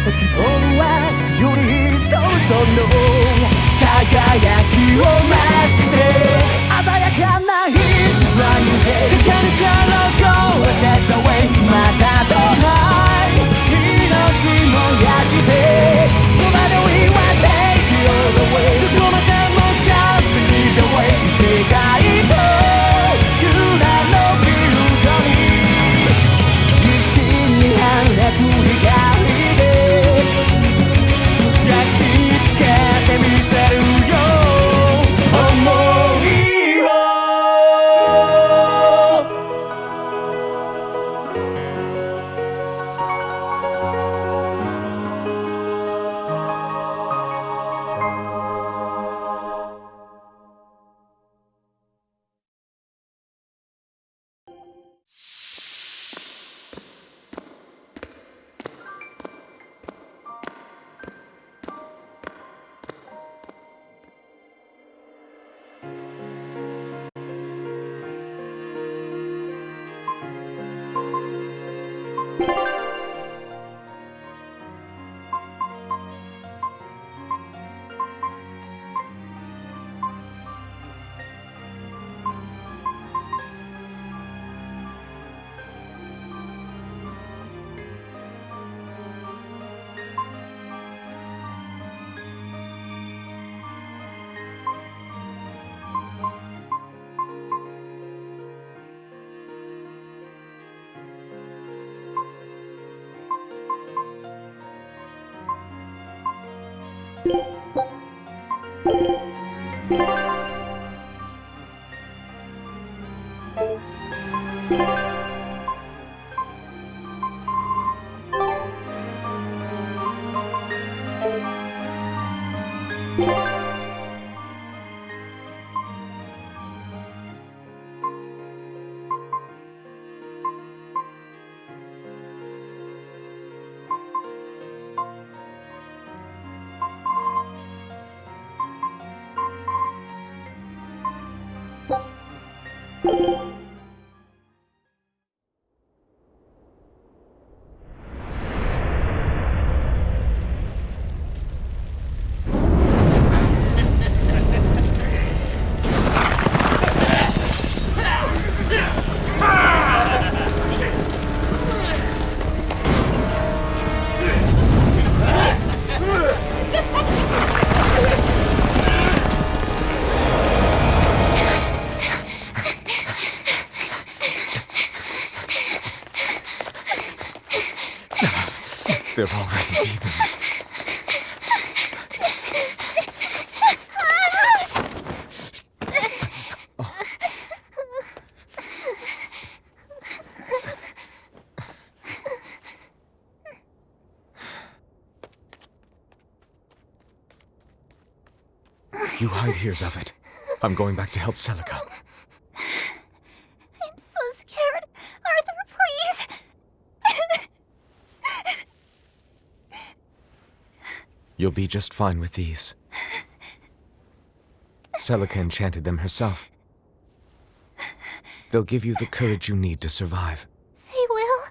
した希望はより一層その輝きを増して鮮やかな一番で駆け抜けろ Go that the way またとない命燃やして戸惑いは take it all away どこまでも just believe the way 世界とユナのフィールドに一心に放つ光で焼き付けてみせるよ想いをThey're already demons. You hide here, Velvet. I'm going back to help Celica. I'm so scared. Arthur, please. You'll be just fine with these. Celica enchanted them herself. They'll give you the courage you need to survive. They will?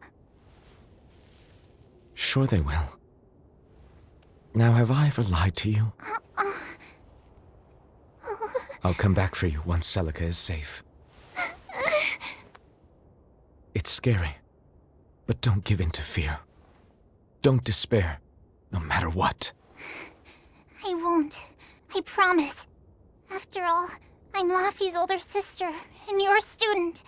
Sure they will. Now, have I ever lied to you? I'll come back for you once Celica is safe. It's scary, but don't give in to fear. Don't despair, no matter what. I won't. I promise. After all, I'm Laffy's older sister, and you're a student.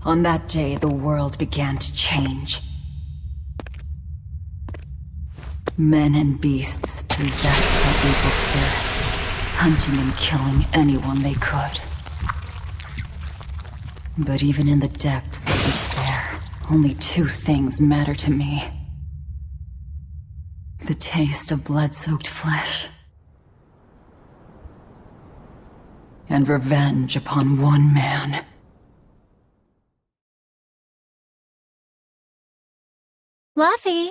On that day, the world began to change. Men and beasts possessed by evil spirits, hunting and killing anyone they could. But even in the depths of despair, only two things matter to me. The taste of blood-soaked flesh, and revenge upon one man. Luffy,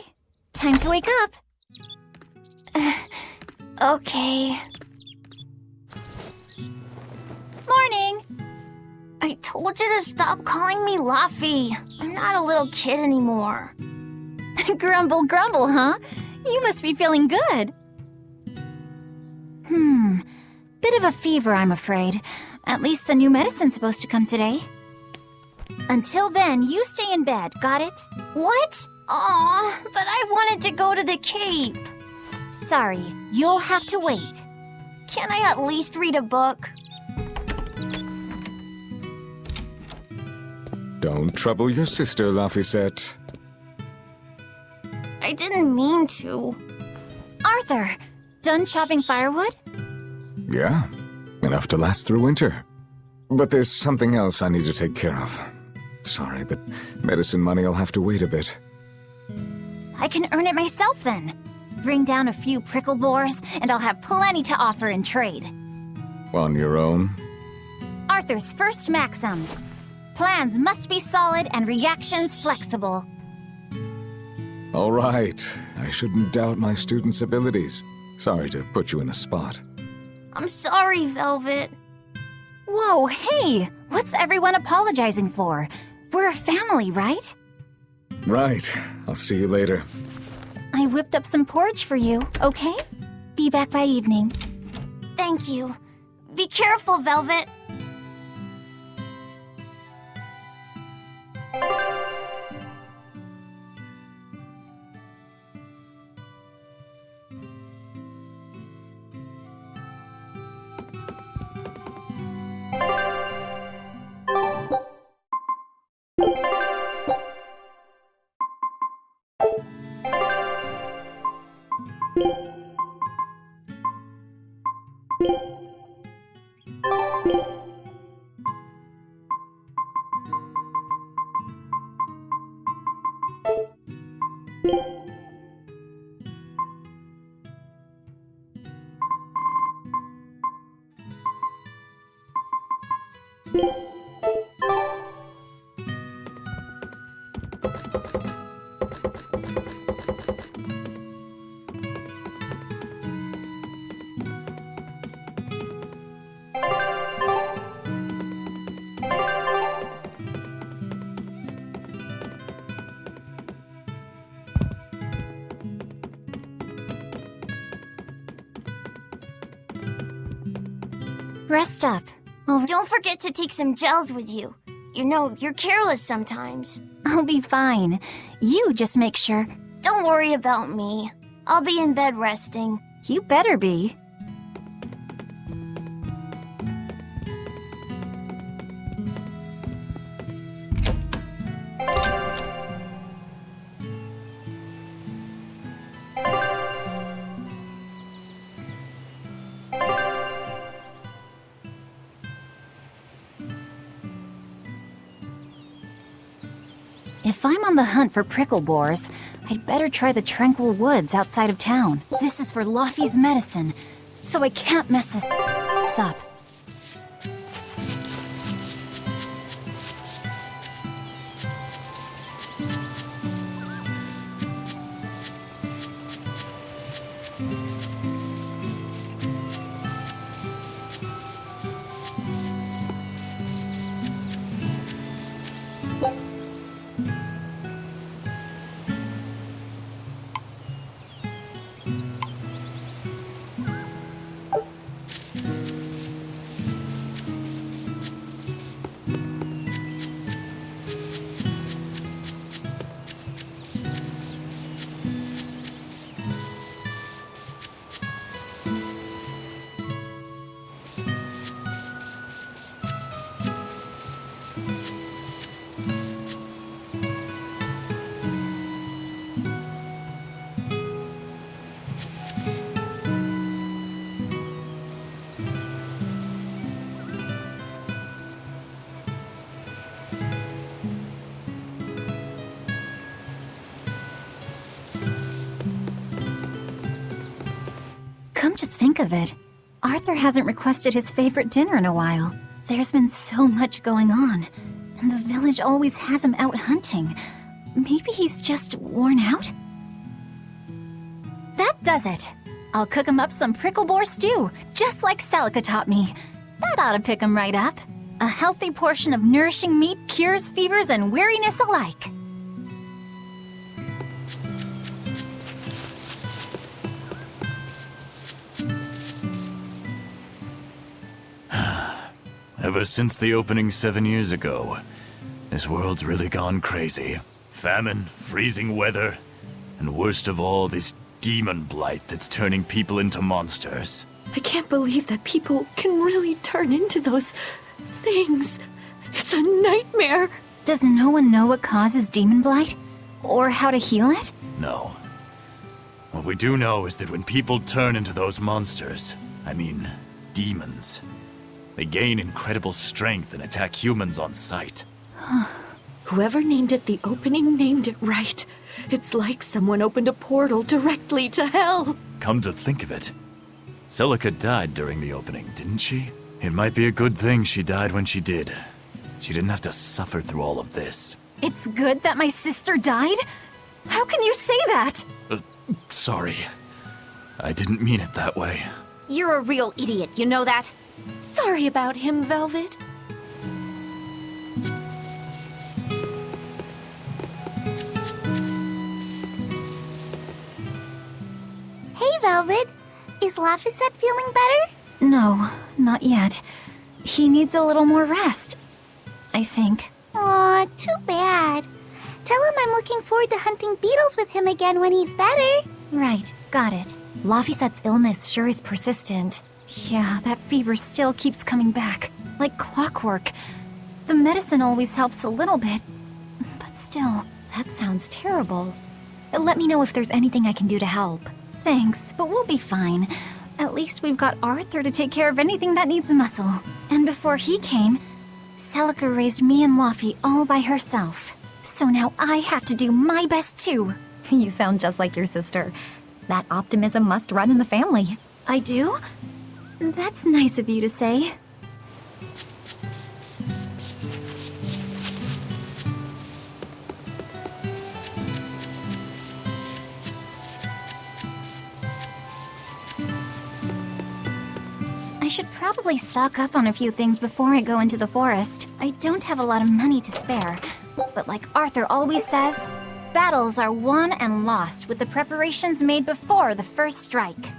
time to wake up. Okay. Morning. I told you to stop calling me Luffy. I'm not a little kid anymore. Grumble, grumble, huh? You must be feeling good. Bit of a fever, I'm afraid. At least the new medicine's supposed to come today. Until then, you stay in bed, got it? What? Aw, but I wanted to go to the Cape. Sorry, you'll have to wait. Can I at least read a book? Don't trouble your sister, Laphicet. I didn't mean to. Arthur, done chopping firewood? Yeah, enough to last through winter. But there's something else I need to take care of. Sorry, but medicine money'll have to wait a bit. I can earn it myself then. Bring down a few prickle boars, and I'll have plenty to offer in trade. On your own? Arthur's first maxim. Plans must be solid and reactions flexible. All right, I shouldn't doubt my student's abilities. Sorry to put you in a spot. I'm sorry, Velvet. Whoa, hey! What's everyone apologizing for? We're a family, right? Right, I'll see you later. I whipped up some porridge for you, okay? Be back by evening. Thank you. Be careful, Velvet. Rest up. Don't forget to take some gels with you. You know, you're careless sometimes. I'll be fine. You just make sure. Don't worry about me. I'll be in bed resting. You better be. If I'm on the hunt for prickle boars, I'd better try the tranquil woods outside of town. This is for Luffy's medicine, so I can't mess this up. Come to think of it, Arthur hasn't requested his favorite dinner in a while. There's been so much going on, and the village always has him out hunting. Maybe he's just worn out? That does it! I'll cook him up some prickle boar stew, just like Celica taught me. That ought to pick him right up. A healthy portion of nourishing meat cures fevers and weariness alike. Ever since the opening 7 years ago, this world's really gone crazy. Famine, freezing weather, and worst of all, this demon blight that's turning people into monsters. I can't believe that people can really turn into those things. It's a nightmare. Does no one know what causes demon blight? Or how to heal it? No. What we do know is that when people turn into those monsters, I mean, demons, they gain incredible strength and attack humans on sight. Whoever named it the opening named it right. It's like someone opened a portal directly to hell. Come to think of it, Celica died during the opening, didn't she? It might be a good thing she died when she did. She didn't have to suffer through all of this. It's good that my sister died? How can you say that? Sorry. I didn't mean it that way. You're a real idiot, you know that? Sorry about him, Velvet. Hey, Velvet. Is Laphicet feeling better? No, not yet. He needs a little more rest, I think. Aw, too bad. Tell him I'm looking forward to hunting beetles with him again when he's better. Right, got it. Laphicet's illness sure is persistent. Yeah, that fever still keeps coming back, like clockwork. The medicine always helps a little bit, but still. That sounds terrible. Let me know if there's anything I can do to help. Thanks, but we'll be fine. At least we've got Arthur to take care of anything that needs muscle. And before he came, Celica raised me and Laffy all by herself. So now I have to do my best too. You sound just like your sister. That optimism must run in the family. I do? That's nice of you to say. I should probably stock up on a few things before I go into the forest. I don't have a lot of money to spare, but like Arthur always says, battles are won and lost with the preparations made before the first strike.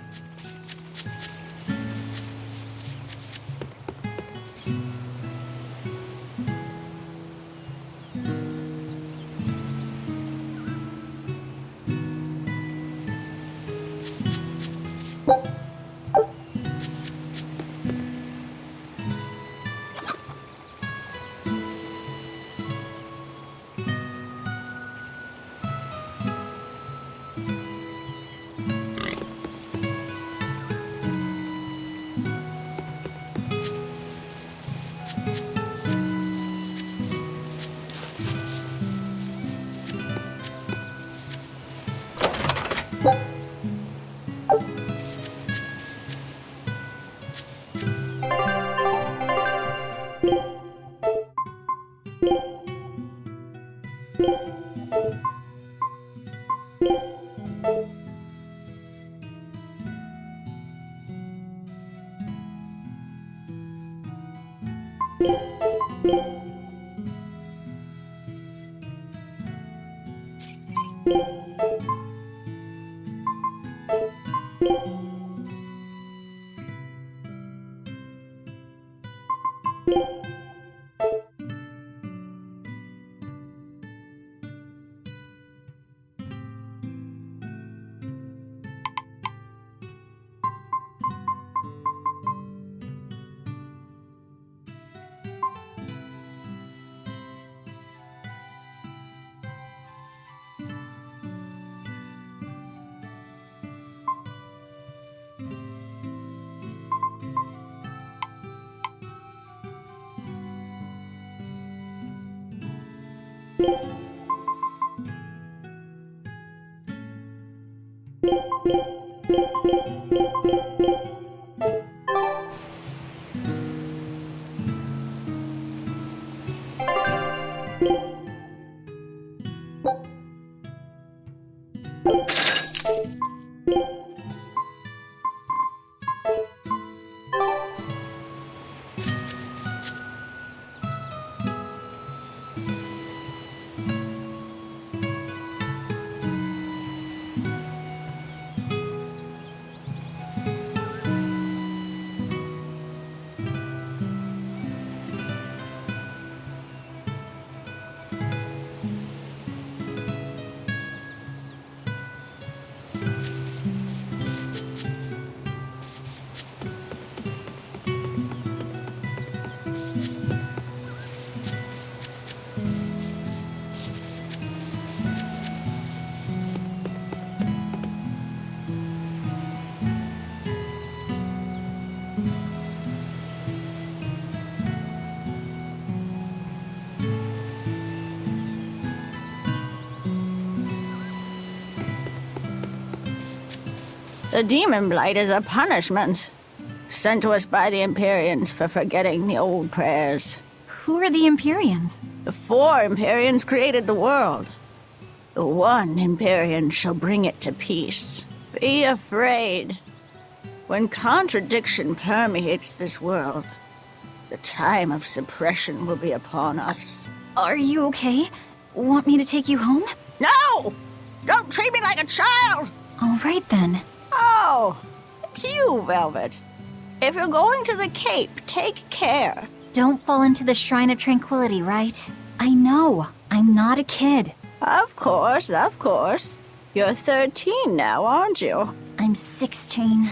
The demon blight is a punishment sent to us by the Empyreans for forgetting the old prayers. Who are the Empyreans? The 4 Empyreans created the world. The 1 Empyrean shall bring it to peace. Be afraid. When contradiction permeates this world, the time of suppression will be upon us. Are you okay? Want me to take you home? No! Don't treat me like a child! All right then. Oh, it's you, Velvet. If you're going to the Cape, take care. Don't fall into the Shrine of Tranquility, right? I know. I'm not a kid. Of course, of course. You're 13 now, aren't you? I'm 16.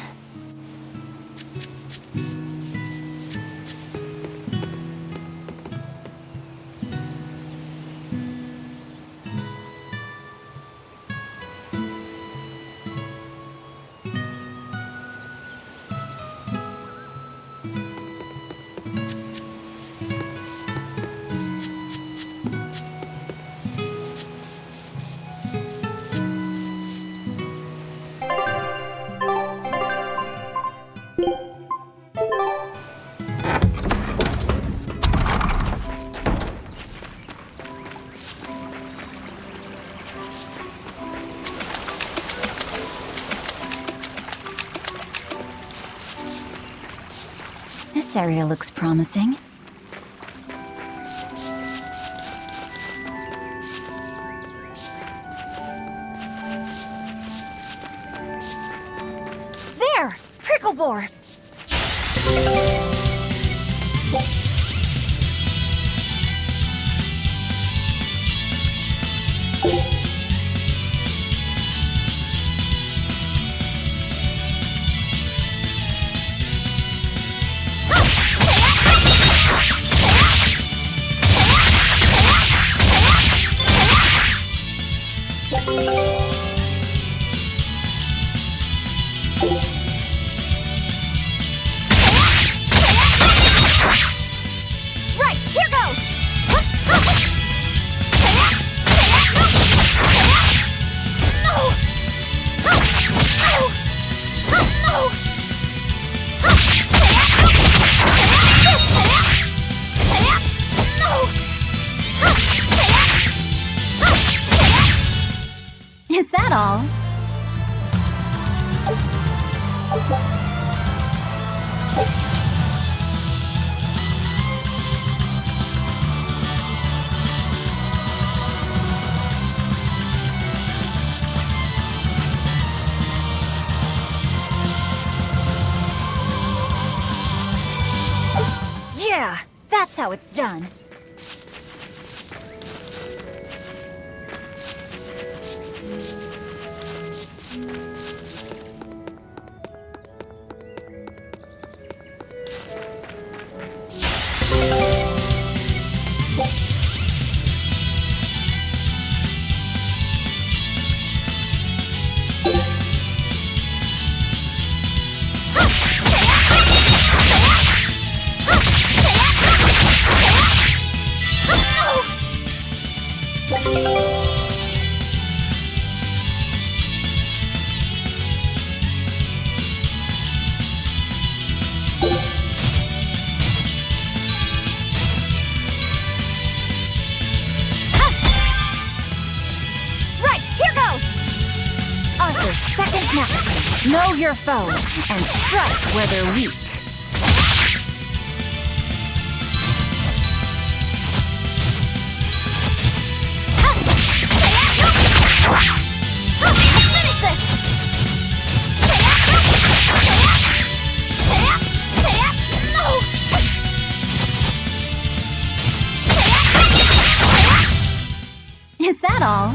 This area looks promising. There! Pricklebore! Right, here goes! No! Is that all? Yeah, that's how it's done. your second maxim. Know your foes and strike where they're weak. Finish this! No! Is that all?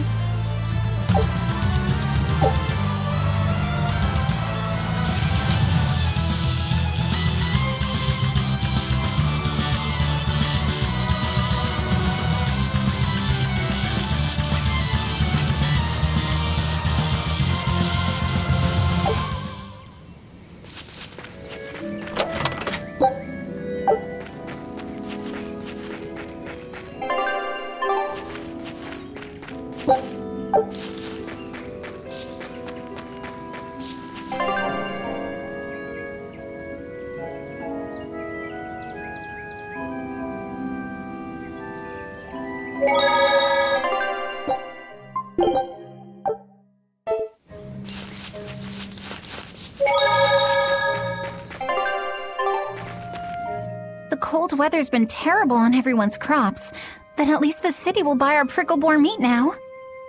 The cold weather's been terrible on everyone's crops, but at least the city will buy our prickle-boar meat now.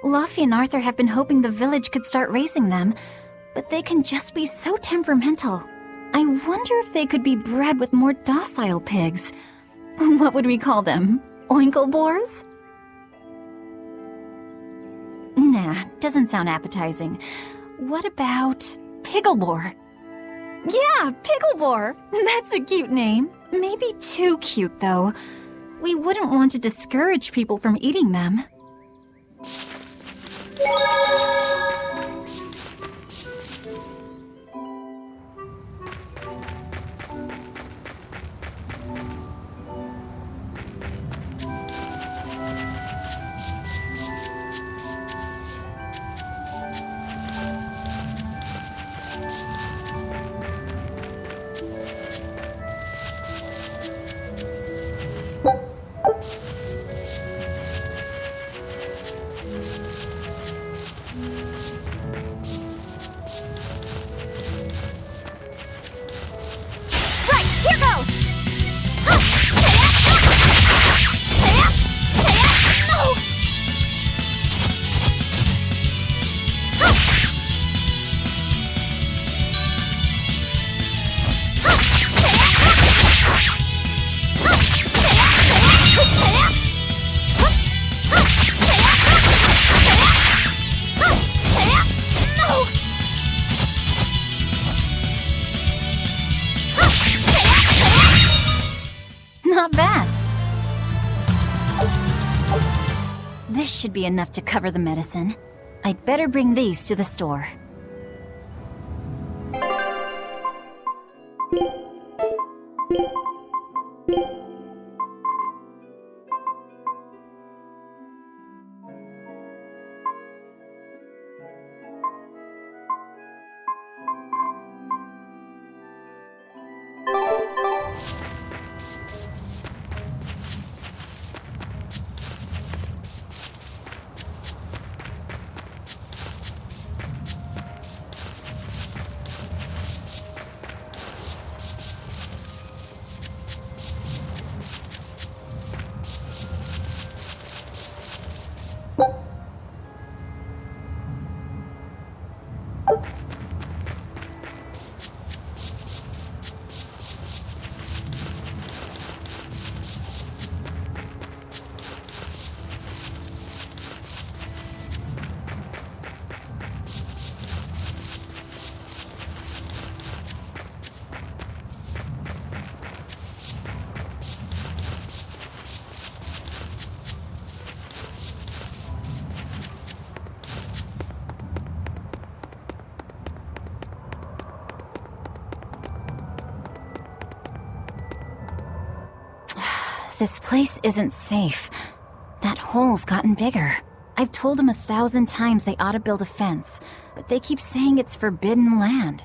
Luffy and Arthur have been hoping the village could start raising them, but they can just be so temperamental. I wonder if they could be bred with more docile pigs. What would we call them? Oinkle-boars? Nah, doesn't sound appetizing. What about Piggleboar? Yeah, Piggleboar! That's a cute name. Maybe too cute, though. We wouldn't want to discourage people from eating them. Not bad. This should be enough to cover the medicine. I'd better bring these to the store. This place isn't safe. That hole's gotten bigger. I've told them 1,000 times they ought to build a fence, but they keep saying it's forbidden land.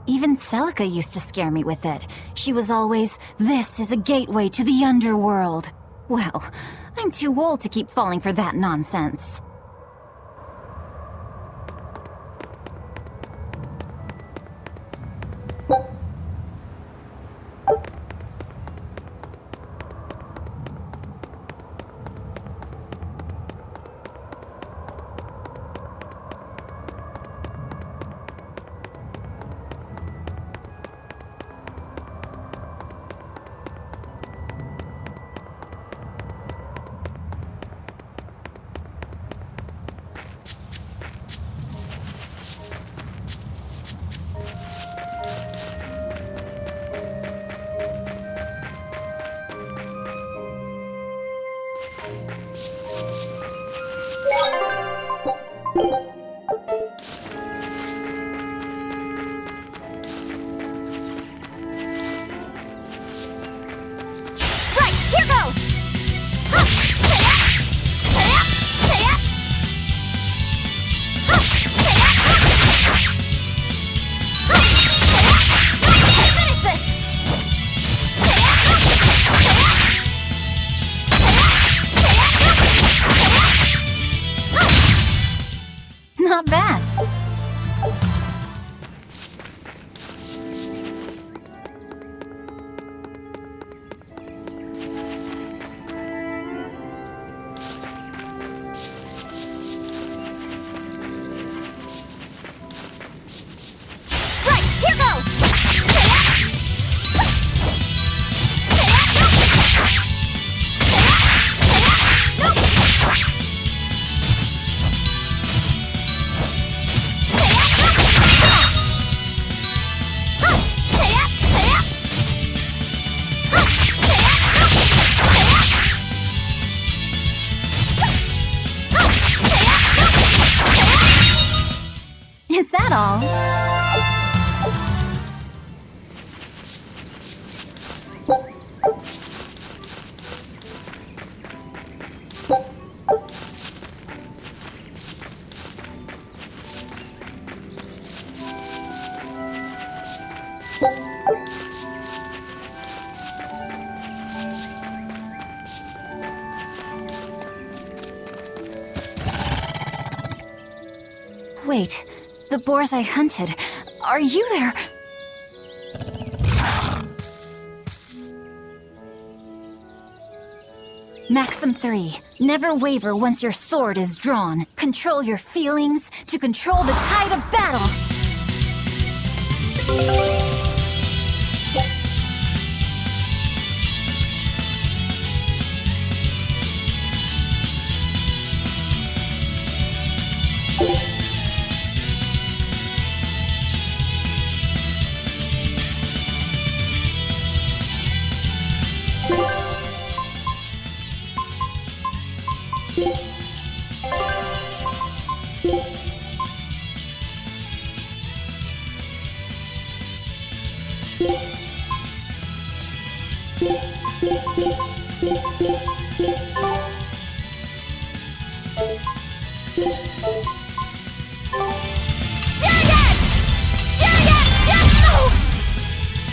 Even Celica used to scare me with it. She was always, "This is a gateway to the underworld." Well, I'm too old to keep falling for that nonsense. not bad. Right, here goes! Is that all? Wait, the boars I hunted. Are you there? Maxim 3. Never waver once your sword is drawn. Control your feelings to control the tide of battle.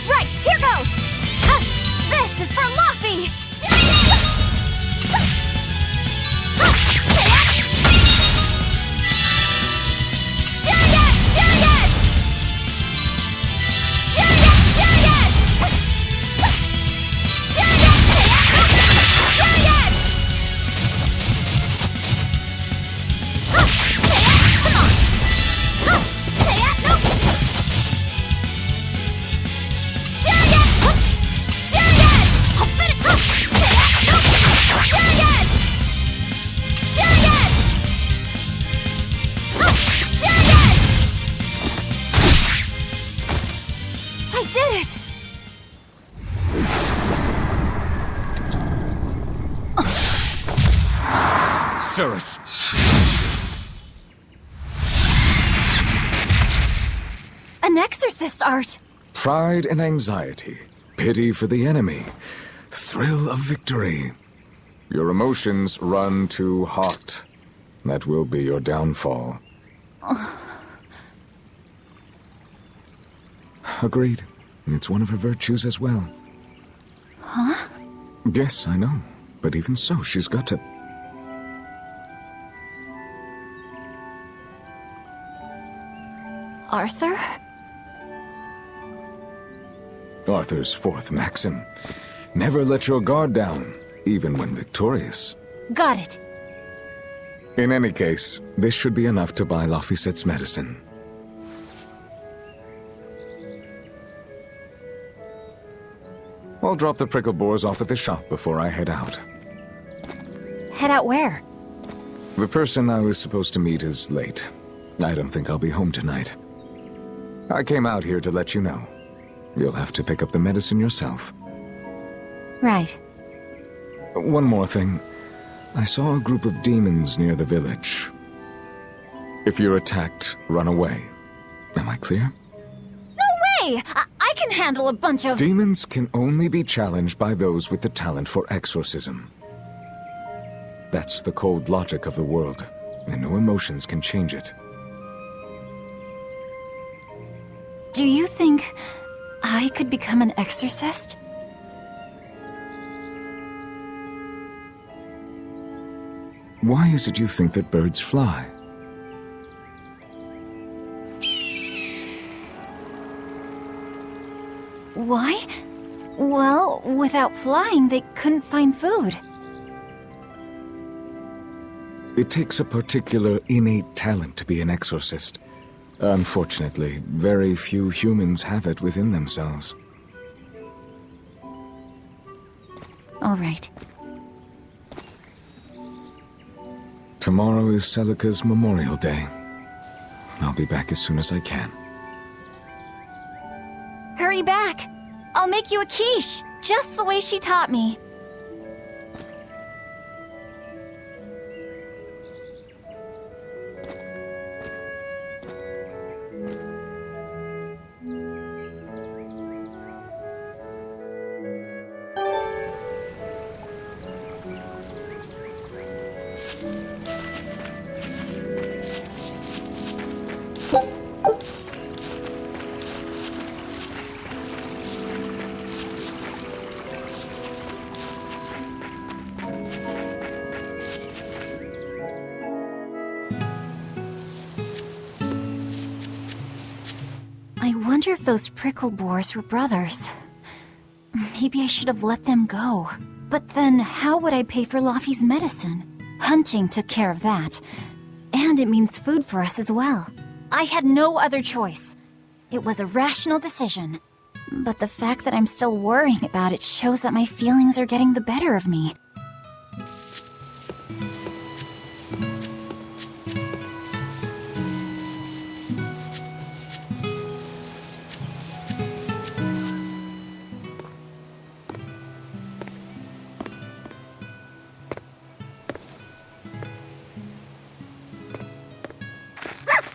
Right, here goes! This is for Luffy! I did it! Cirrus! An exorcist art! Pride and anxiety, pity for the enemy, thrill of victory. Your emotions run too hot. That will be your downfall. Agreed. It's one of her virtues as well. Huh? Yes, I know. But even so, she's got to... Arthur? Arthur's fourth maxim. Never let your guard down, even when victorious. Got it. In any case, this should be enough to buy Laphicet's medicine. I'll drop the prickle boars off at the shop before I head out. Head out where? The person I was supposed to meet is late. I don't think I'll be home tonight. I came out here to let you know. You'll have to pick up the medicine yourself. Right. One more thing. I saw a group of demons near the village. If you're attacked, run away. Am I clear? Hey! I can handle a bunch of... Demons can only be challenged by those with the talent for exorcism. That's the cold logic of the world, and no emotions can change it. Do you think I could become an exorcist? Why is it you think that birds fly? Why? Well, without flying, they couldn't find food. It takes a particular innate talent to be an exorcist. Unfortunately, very few humans have it within themselves. All right. Tomorrow is Celica's Memorial Day. I'll be back as soon as I can. Hurry back! I'll make you a quiche, just the way she taught me. I wonder if those prickle boars were brothers. Maybe I should have let them go. But then, how would I pay for Laffy's medicine? Hunting took care of that. And it means food for us as well. I had no other choice. It was a rational decision. But the fact that I'm still worrying about it shows that my feelings are getting the better of me.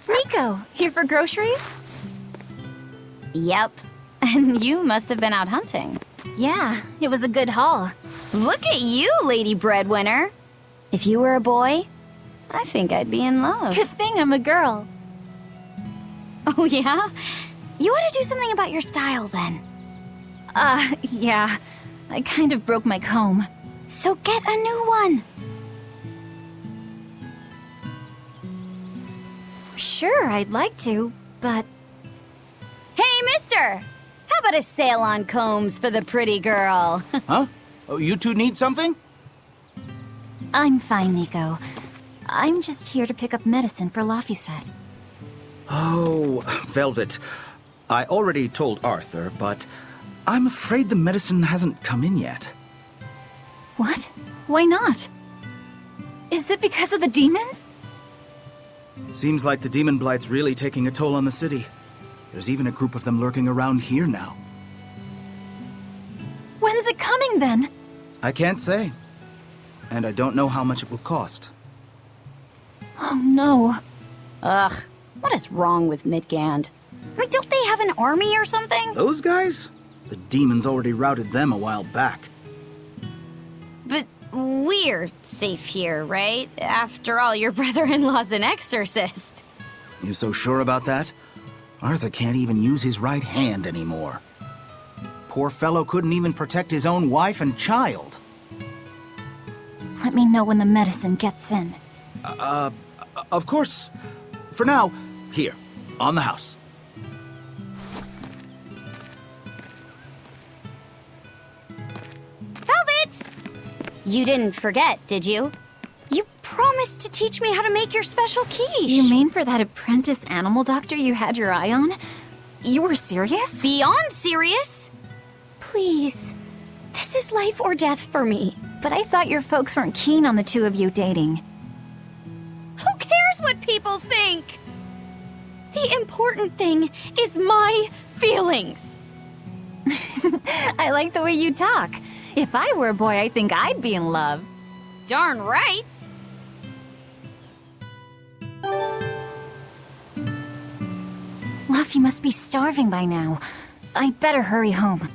Nico, here for groceries? Yep. And you must have been out hunting. Yeah, it was a good haul. Look at you, Lady Breadwinner. If you were a boy, I think I'd be in love. Good thing I'm a girl. Oh, yeah? You ought to do something about your style, then. Yeah. I kind of broke my comb. So get a new one. Sure, I'd like to, but... Hey, mister! How about a sale on combs for the pretty girl? Huh? Oh, you two need something? I'm fine, Nico. I'm just here to pick up medicine for Laffy said. Oh, Velvet. I already told Arthur, but I'm afraid the medicine hasn't come in yet. What? Why not? Is it because of the demons? Seems like the demon blight's really taking a toll on the city. There's even a group of them lurking around here now. When's it coming, then? I can't say. And I don't know how much it will cost. Oh, no. Ugh, what is wrong with Midgand? I mean, don't they have an army or something? Those guys? The demons already routed them a while back. But we're safe here, right? After all, your brother-in-law's an exorcist. You so sure about that? Arthur can't even use his right hand anymore. Poor fellow couldn't even protect his own wife and child. Let me know when the medicine gets in. Of course. For now, here, on the house. Velvet! You didn't forget, did you? You promised to teach me how to make your special quiche. You mean for that apprentice animal doctor you had your eye on? You were serious? Beyond serious? Please. This is life or death for me. But I thought your folks weren't keen on the two of you dating. Who cares what people think? The important thing is my feelings. I like the way you talk. If I were a boy, I think I'd be in love. Darn right. Laffy must be starving by now. I'd better hurry home.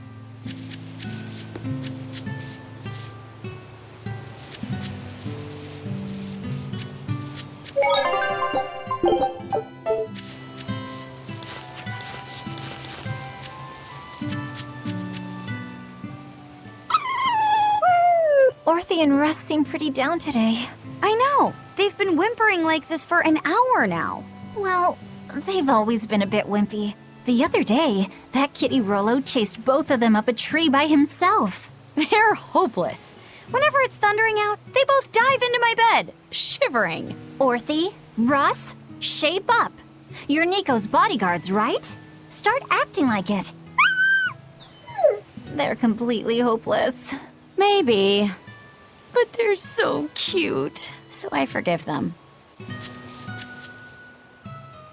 Orthe and Russ seem pretty down today. I know. They've been whimpering like this for an hour now. Well, they've always been a bit wimpy. The other day, that kitty Rollo chased both of them up a tree by himself. They're hopeless. Whenever it's thundering out, they both dive into my bed, shivering. Orthy, Russ, shape up. You're Nico's bodyguards, right? Start acting like it. They're completely hopeless. Maybe. But they're so cute, so I forgive them.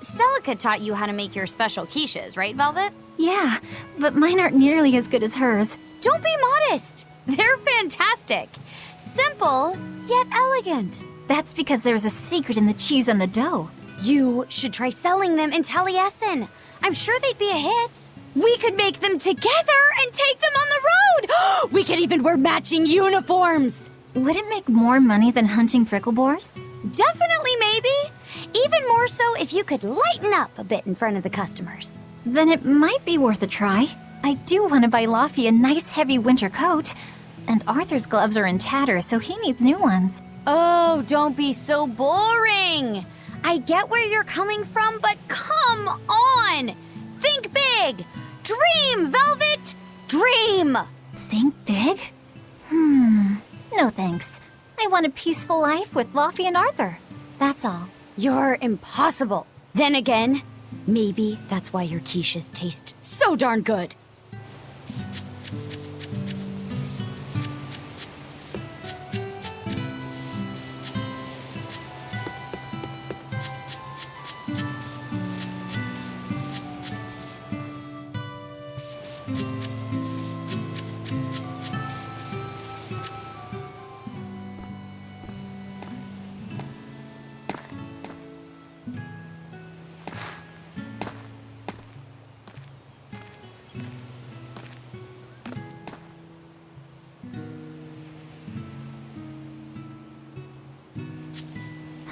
Celica taught you how to make your special quiches, right, Velvet? Yeah, but mine aren't nearly as good as hers. Don't be modest. They're fantastic. Simple, yet elegant. That's because there's a secret in the cheese on the dough. You should try selling them in Taliesin. I'm sure they'd be a hit. We could make them together and take them on the road. We could even wear matching uniforms. Would it make more money than hunting fricklebores? Definitely, maybe. Even more so if you could lighten up a bit in front of the customers. Then it might be worth a try. I do want to buy Laffy a nice heavy winter coat. And Arthur's gloves are in tatters, so he needs new ones. Oh, don't be so boring. I get where you're coming from, but come on. Think big. Dream, Velvet. Dream. Think big? No thanks. I want a peaceful life with Laffy and Arthur. That's all. You're impossible. Then again, maybe that's why your quiches taste so darn good.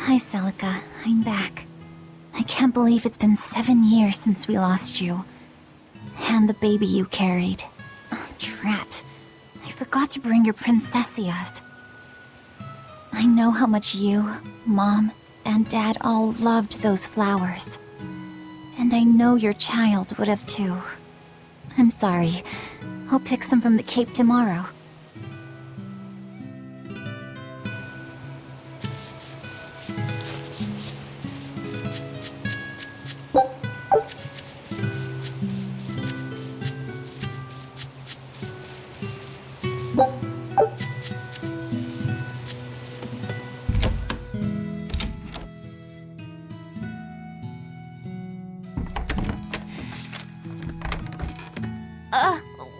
Hi, Celica. I'm back. I can't believe it's been 7 years since we lost you. And the baby you carried. Oh, drat. I forgot to bring your princessias. I know how much you, Mom, and Dad all loved those flowers. And I know your child would have too. I'm sorry. I'll pick some from the Cape tomorrow.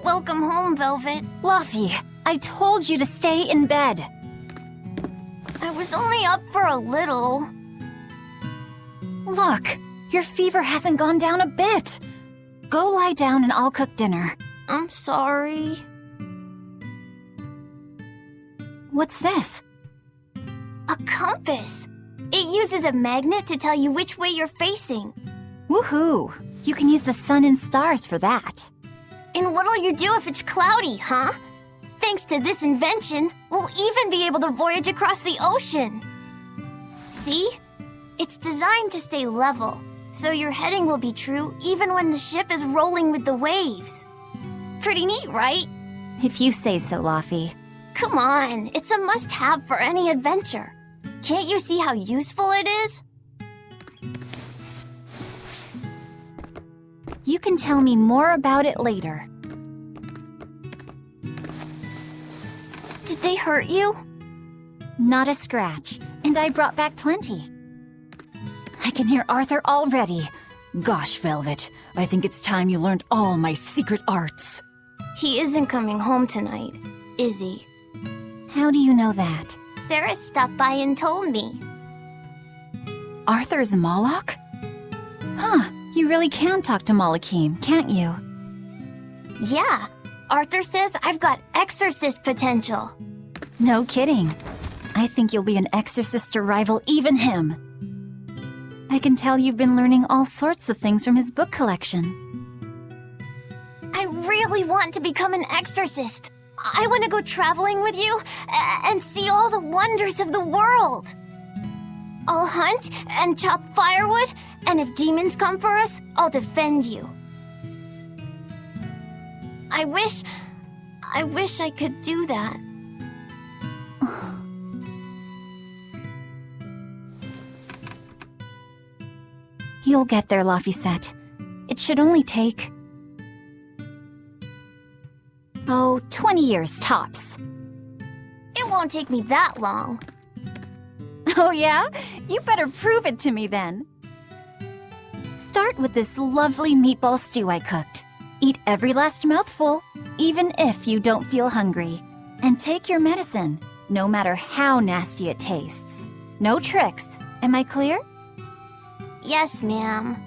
Welcome home, Velvet. Laffy, I told you to stay in bed. I was only up for a little. Look, your fever hasn't gone down a bit. Go lie down and I'll cook dinner. I'm sorry. What's this? A compass. It uses a magnet to tell you which way you're facing. Woohoo! You can use the sun and stars for that. And what'll you do if it's cloudy, huh? Thanks to this invention, we'll even be able to voyage across the ocean. See? It's designed to stay level, so your heading will be true even when the ship is rolling with the waves. Pretty neat, right? If you say so, Laffy. Come on, it's a must-have for any adventure. Can't you see how useful it is? You can tell me more about it later. Did they hurt you? Not a scratch, and I brought back plenty. I can hear Arthur already. Gosh, Velvet, I think it's time you learned all my secret arts. He isn't coming home tonight, is he? How do you know that? Sarah stopped by and told me. Arthur's Moloch? Huh, you really can talk to Malakim, can't you? Yeah, Arthur says I've got exorcist potential. No kidding. I think you'll be an exorcist to rival even him. I can tell you've been learning all sorts of things from his book collection. I really want to become an exorcist. I want to go traveling with you and see all the wonders of the world. I'll hunt and chop firewood, and if demons come for us, I'll defend you. I wish I could do that. You'll get there, Laphicet. It should only take... 20 years tops. It won't take me that long. Oh yeah? You better prove it to me then. Start with this lovely meatball stew I cooked. Eat every last mouthful, even if you don't feel hungry. And take your medicine, no matter how nasty it tastes. No tricks. Am I clear? Yes, ma'am.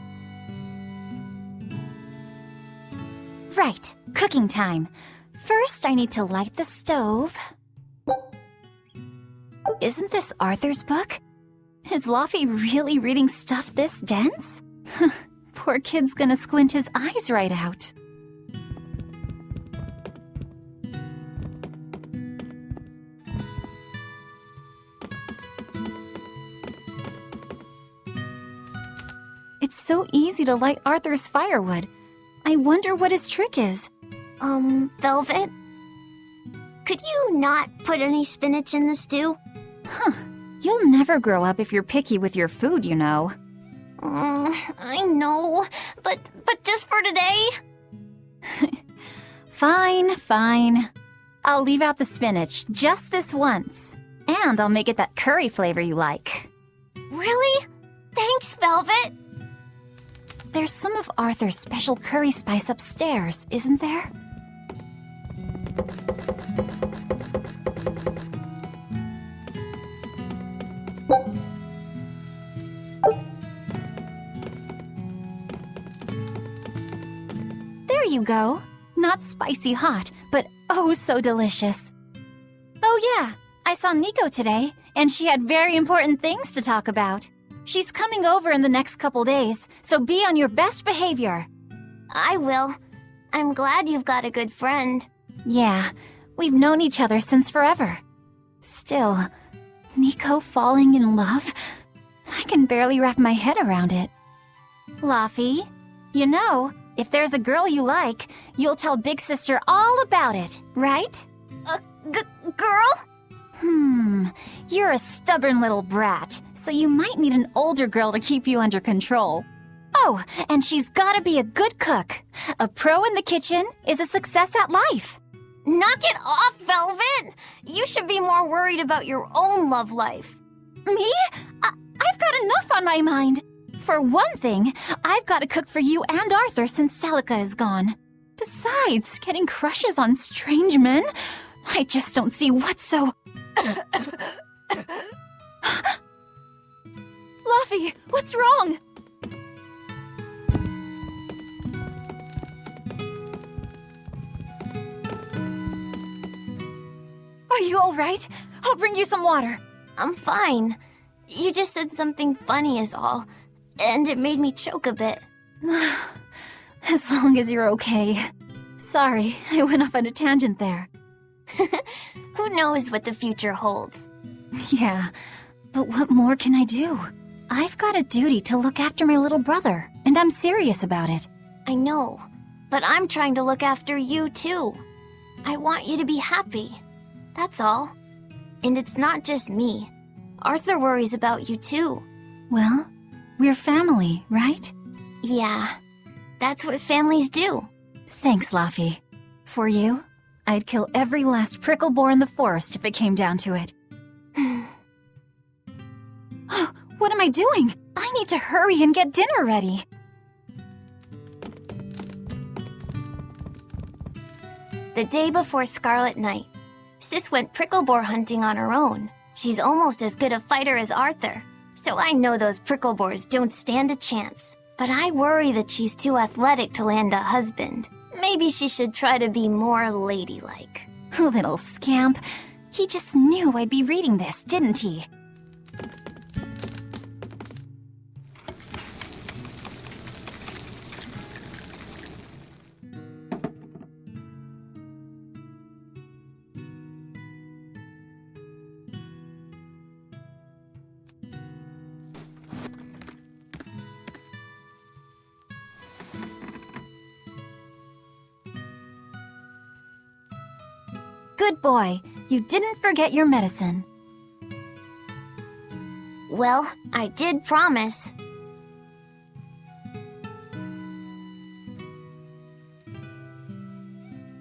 Right, cooking time. First, I need to light the stove. Isn't this Arthur's book? Is Laffy really reading stuff this dense? Poor kid's gonna squint his eyes right out. It's so easy to light Arthur's firewood. I wonder what his trick is. Velvet? Could you not put any spinach in the stew? You'll never grow up if you're picky with your food, you know. I know, but just for today? Fine. I'll leave out the spinach just this once. And I'll make it that curry flavor you like. Really? Thanks, Velvet. There's some of Arthur's special curry spice upstairs, isn't there? There you go. Not spicy hot, but oh so delicious. Oh yeah, I saw Nico today, and she had very important things to talk about. She's coming over in the next couple days, so be on your best behavior. I will. I'm glad you've got a good friend. Yeah, we've known each other since forever. Still, Nico falling in love? I can barely wrap my head around it. Laffy, you know, if there's a girl you like, you'll tell Big Sister all about it, right? Girl? You're a stubborn little brat, so you might need an older girl to keep you under control. Oh, and she's gotta be a good cook. A pro in the kitchen is a success at life. Knock it off, Velvet! You should be more worried about your own love life. Me? I've got enough on my mind. For one thing, I've got to cook for you and Arthur since Celica is gone. Besides, getting crushes on strange men? I just don't see what's so... Laffy, what's wrong? Are you all right? I'll bring you some water. I'm fine. You just said something funny is all, and it made me choke a bit. As long as you're okay. Sorry, I went off on a tangent there. Who knows what the future holds? Yeah, but what more can I do? I've got a duty to look after my little brother, and I'm serious about it. I know, but I'm trying to look after you too. I want you to be happy. That's all. And it's not just me. Arthur worries about you too. Well, we're family, right? Yeah, that's what families do. Thanks, Laffy. For you, I'd kill every last prickle boar in the forest if it came down to it. What am I doing? I need to hurry and get dinner ready. The day before Scarlet Night, Sis went prickle boar hunting on her own. She's almost as good a fighter as Arthur, so I know those prickle boars don't stand a chance. But I worry that she's too athletic to land a husband. Maybe she should try to be more ladylike. Little scamp. He just knew I'd be reading this, didn't he? Good boy. You didn't forget your medicine. Well, I did promise.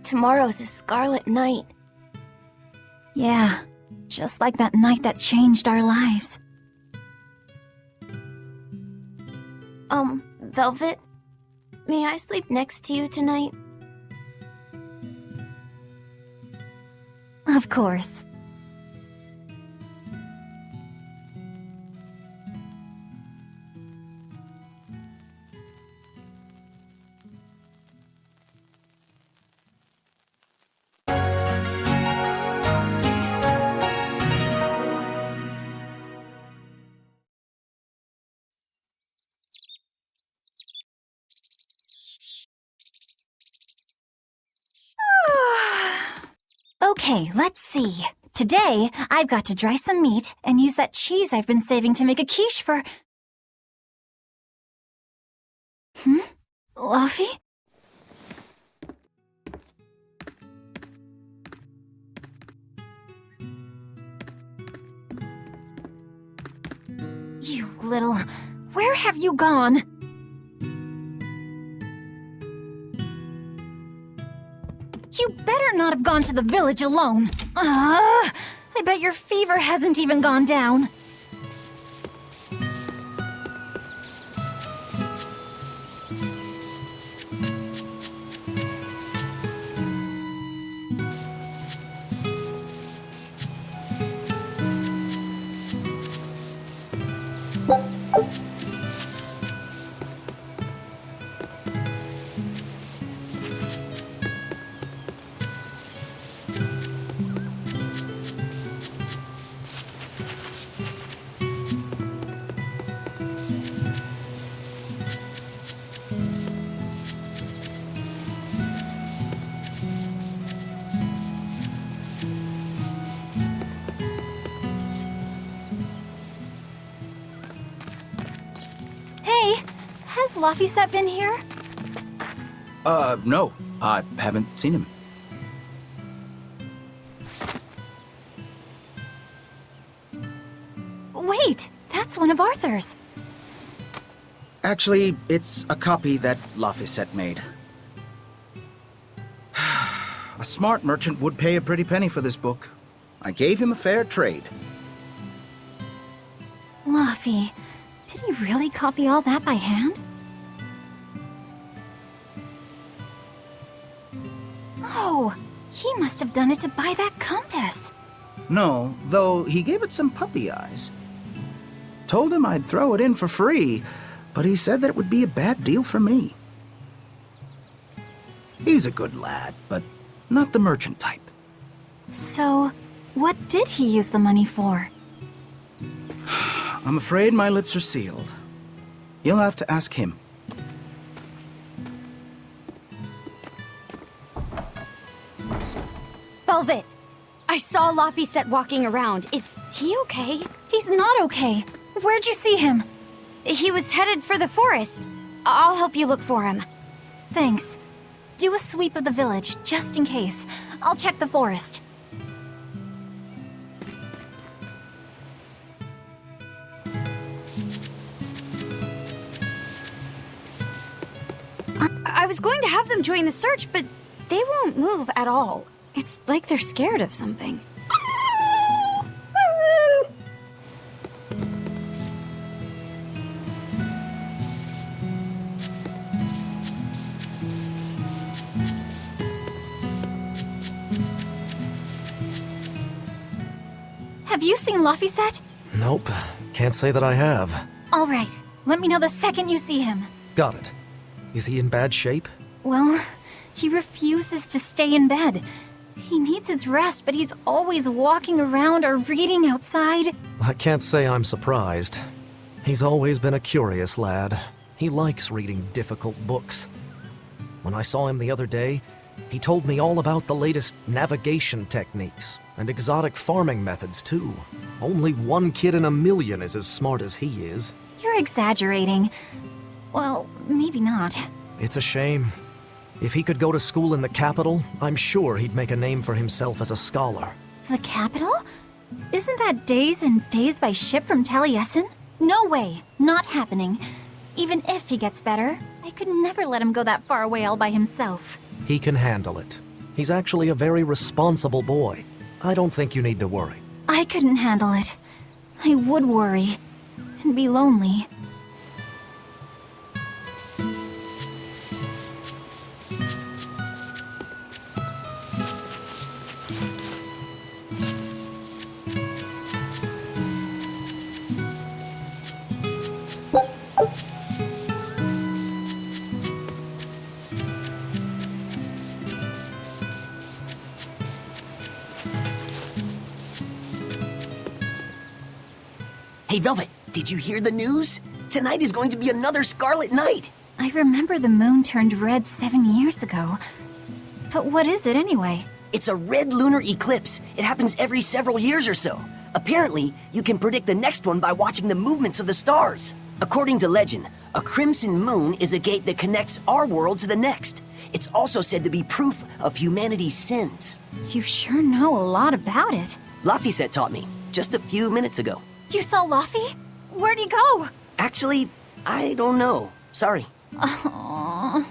Tomorrow's a scarlet night. Yeah, just like that night that changed our lives. Velvet, may I sleep next to you tonight? Of course. Okay, let's see. Today, I've got to dry some meat and use that cheese I've been saving to make a quiche for... Luffy? You little... Where have you gone? You better not have gone to the village alone. I bet your fever hasn't even gone down. Has Laphicet been here? No. I haven't seen him. Wait, that's one of Arthur's. Actually, it's a copy that Laphicet made. A smart merchant would pay a pretty penny for this book. I gave him a fair trade. Laffy, did he really copy all that by hand? Oh, he must have done it to buy that compass. No, though he gave it some puppy eyes. Told him I'd throw it in for free, but he said that it would be a bad deal for me. He's a good lad, but not the merchant type. So, what did he use the money for? I'm afraid my lips are sealed. You'll have to ask him. Velvet, I saw Laphicet walking around. Is he okay? He's not okay. Where'd you see him? He was headed for the forest. I'll help you look for him. Thanks. Do a sweep of the village, just in case. I'll check the forest. I was going to have them join the search, but they won't move at all. It's like they're scared of something. Have you seen Laphicet? Nope. Can't say that I have. All right. Let me know the second you see him. Got it. Is he in bad shape? Well, he refuses to stay in bed. He needs his rest, but he's always walking around or reading outside. I can't say I'm surprised. He's always been a curious lad. He likes reading difficult books. When I saw him the other day, he told me all about the latest navigation techniques and exotic farming methods, too. Only one kid in a million is as smart as he is. You're exaggerating. Well, maybe not. It's a shame. If he could go to school in the capital, I'm sure he'd make a name for himself as a scholar. The capital? Isn't that days and days by ship from Taliesin? No way. Not happening. Even if he gets better, I could never let him go that far away all by himself. He can handle it. He's actually a very responsible boy. I don't think you need to worry. I couldn't handle it. I would worry. And be lonely. Hey, Velvet, did you hear the news? Tonight is going to be another Scarlet Night. I remember the moon turned red 7 years ago. But what is it anyway? It's a red lunar eclipse. It happens every several years or so. Apparently, you can predict the next one by watching the movements of the stars. According to legend, a crimson moon is a gate that connects our world to the next. It's also said to be proof of humanity's sins. You sure know a lot about it. Laphicet taught me, just a few minutes ago. You saw Laffy? Where'd he go? Actually, I don't know. Sorry. Aww.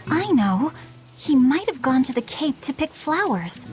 I know. He might have gone to the Cape to pick flowers.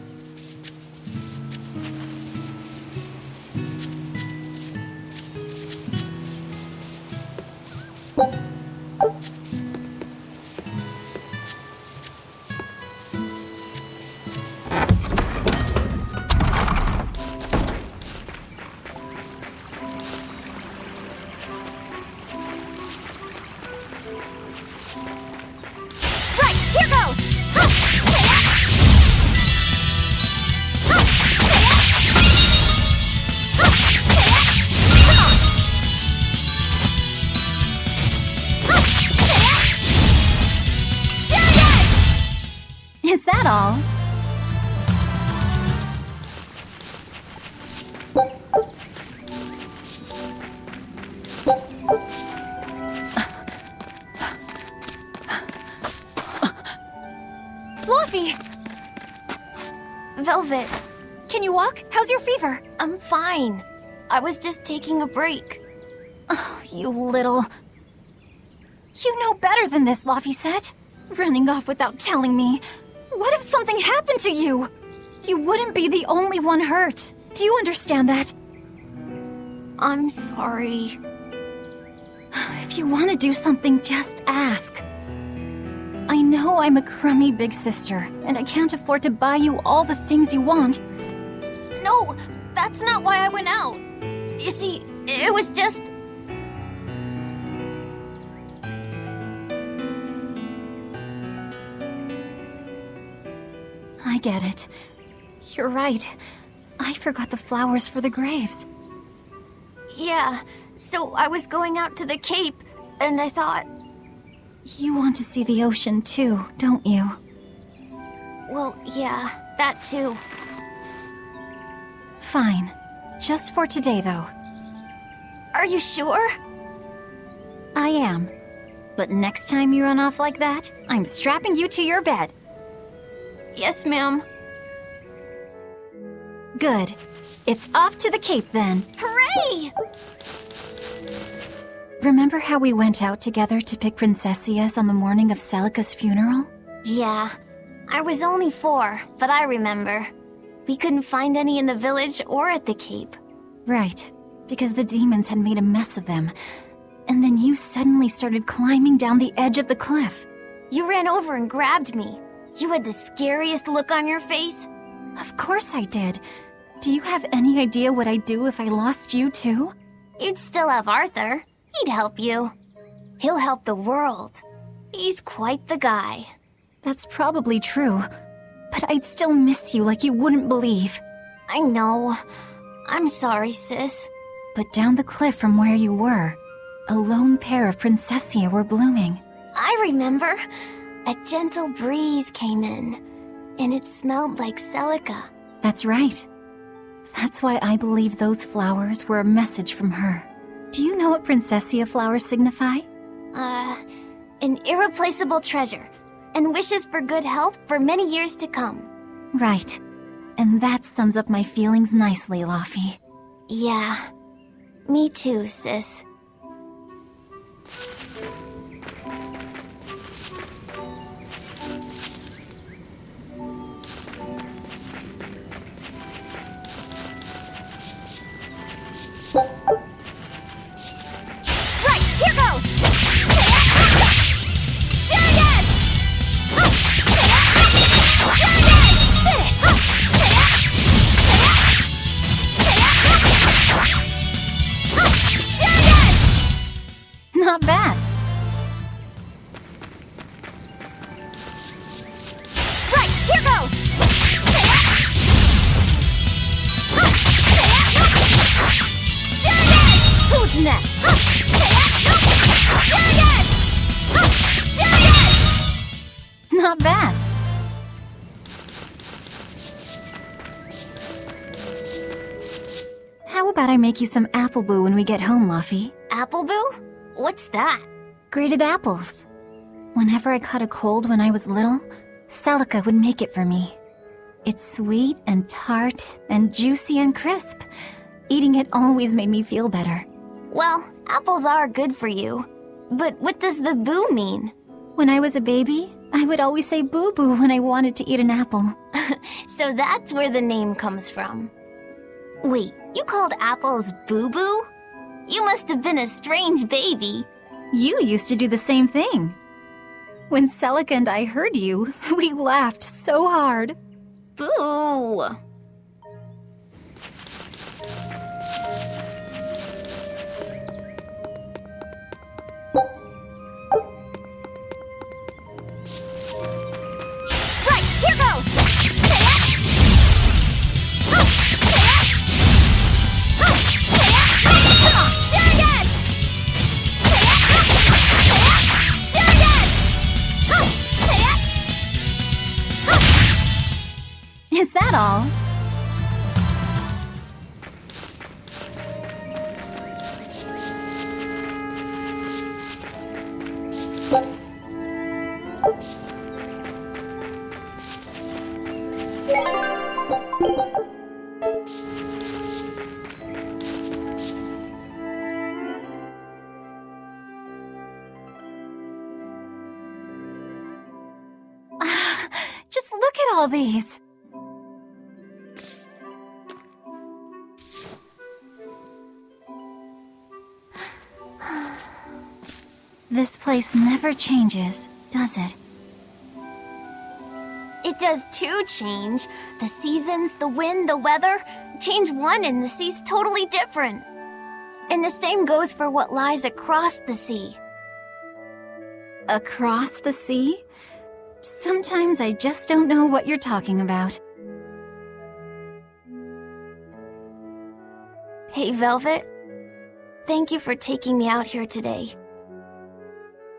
Is that all? Fluffy! Velvet, Can you walk? How's your fever? I'm fine. I was just taking a break. Oh, you little... You know better than this, Laphicet. Running off without telling me. What if something happened to you? You wouldn't be the only one hurt. Do you understand that? I'm sorry. If you want to do something, just ask. I know I'm a crummy big sister, and I can't afford to buy you all the things you want. No, that's not why I went out. You see, it was just... I get it. You're right. I forgot the flowers for the graves. Yeah, so I was going out to the Cape, and I thought... You want to see the ocean too, don't you? Well, yeah, that too. Fine. Just for today, though. Are you sure? I am. But next time you run off like that, I'm strapping you to your bed. Yes, ma'am. Good. It's off to the Cape then. Hooray! Remember how we went out together to pick princessias on the morning of Celica's funeral? Yeah. I was only 4, but I remember. We couldn't find any in the village or at the Cape. Right, because the demons had made a mess of them. And then you suddenly started climbing down the edge of the cliff. You ran over and grabbed me. You had the scariest look on your face. Of course I did. Do you have any idea what I'd do if I lost you too? You'd still have Arthur. He'd help you. He'll help the world. He's quite the guy. That's probably true. But I'd still miss you like you wouldn't believe. I know. I'm sorry, sis. But down the cliff from where you were, a lone pair of princessia were blooming. I remember. A gentle breeze came in, and it smelled like Celica. That's right. That's why I believe those flowers were a message from her. Do you know what princessia flowers signify? An irreplaceable treasure, and wishes for good health for many years to come. Right. And that sums up my feelings nicely, Laufey. Yeah. Me too, sis. Not bad. Right, here goes! Who's next? Not bad. How about I make you some apple boo when we get home, Laufey? Apple boo? What's that? Grated apples. Whenever I caught a cold when I was little, Celica would make it for me. It's sweet and tart and juicy and crisp. Eating it always made me feel better. Well, apples are good for you. But what does the boo mean? When I was a baby, I would always say boo-boo when I wanted to eat an apple. So that's where the name comes from. Wait, you called apples boo-boo? You must have been a strange baby. You used to do the same thing. When Celica and I heard you, we laughed so hard. Boo! Right, here goes! Is that all? Just look at all these. This place never changes, does it? It does too change. The seasons, the wind, the weather. Change one and the sea's totally different. And the same goes for what lies across the sea. Across the sea? Sometimes I just don't know what you're talking about. Hey, Velvet. Thank you for taking me out here today.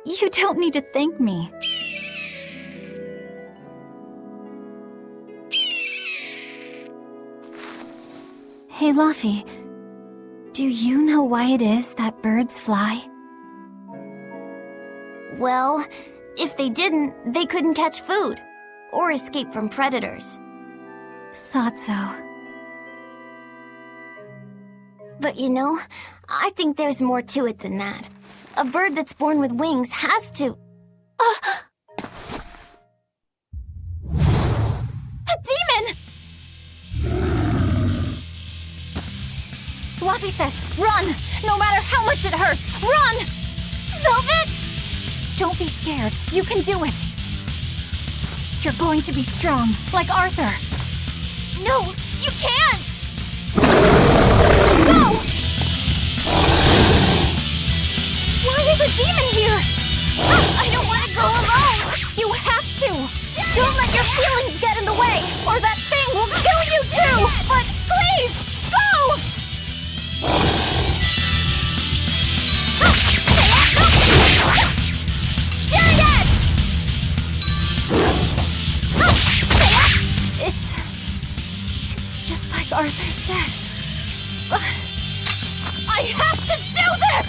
You don't need to thank me. Hey, Luffy. Do you know why it is that birds fly? Well, if they didn't, they couldn't catch food or escape from predators. Thought so. But you know, I think there's more to it than that. A bird that's born with wings has to... A demon! Luffy said, run! No matter how much it hurts, run! Velvet! Don't be scared. You can do it. You're going to be strong, like Arthur. No, you can't! Go! Why is a demon here? I don't want to go alone! You have to! Don't let your feelings get in the way, or that thing will kill you too! But please, go! It's just like Arthur said. But I have to do this!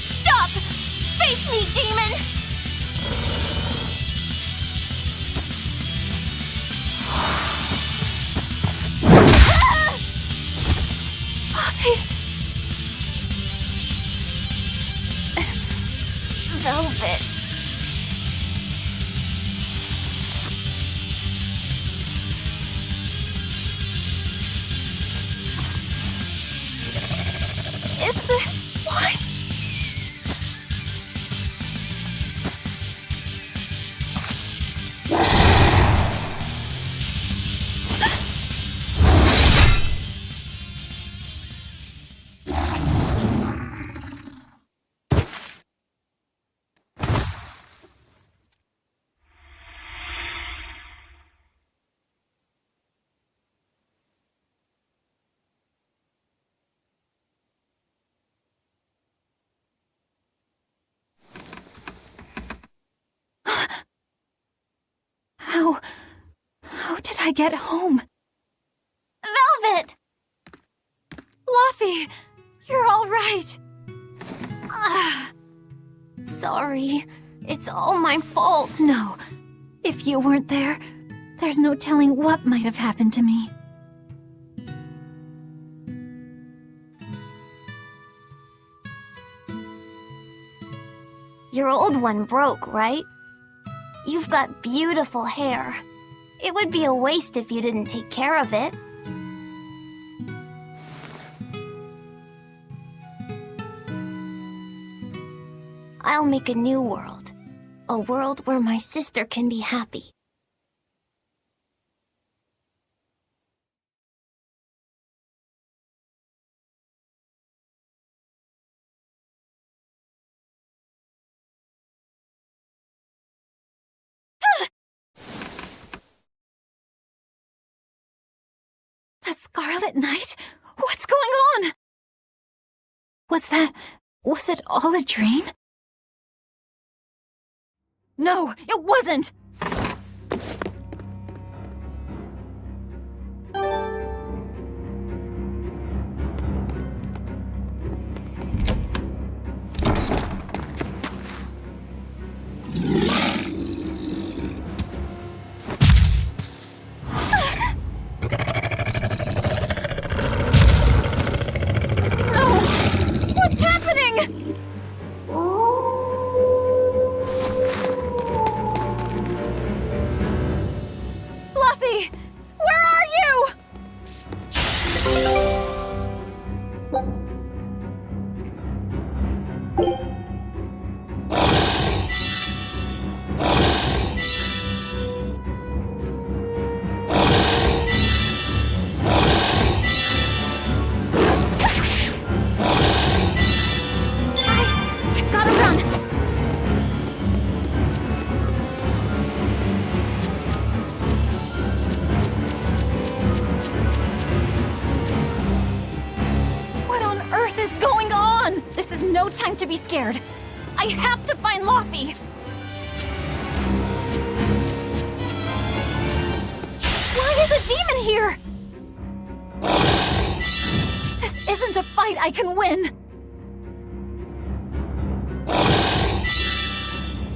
Stop! Face me, demon! Velvet. Is this why? How did I get home? Velvet! Luffy, you're all right. Sorry. It's all my fault. No, if you weren't there, there's no telling what might have happened to me. Your old one broke, right? You've got beautiful hair. It would be a waste if you didn't take care of it. I'll make a new world. A world where my sister can be happy. The Scarlet Knight? What's going on? Was it all a dream? No, it wasn't! What's happening? Luffy, where are you? no time to be scared. I have to find Laufey. Why is a demon here? This isn't a fight I can win.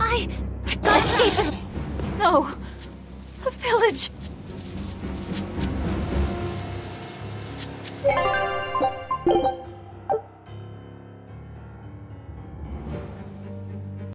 I've got to escape as... No. The village.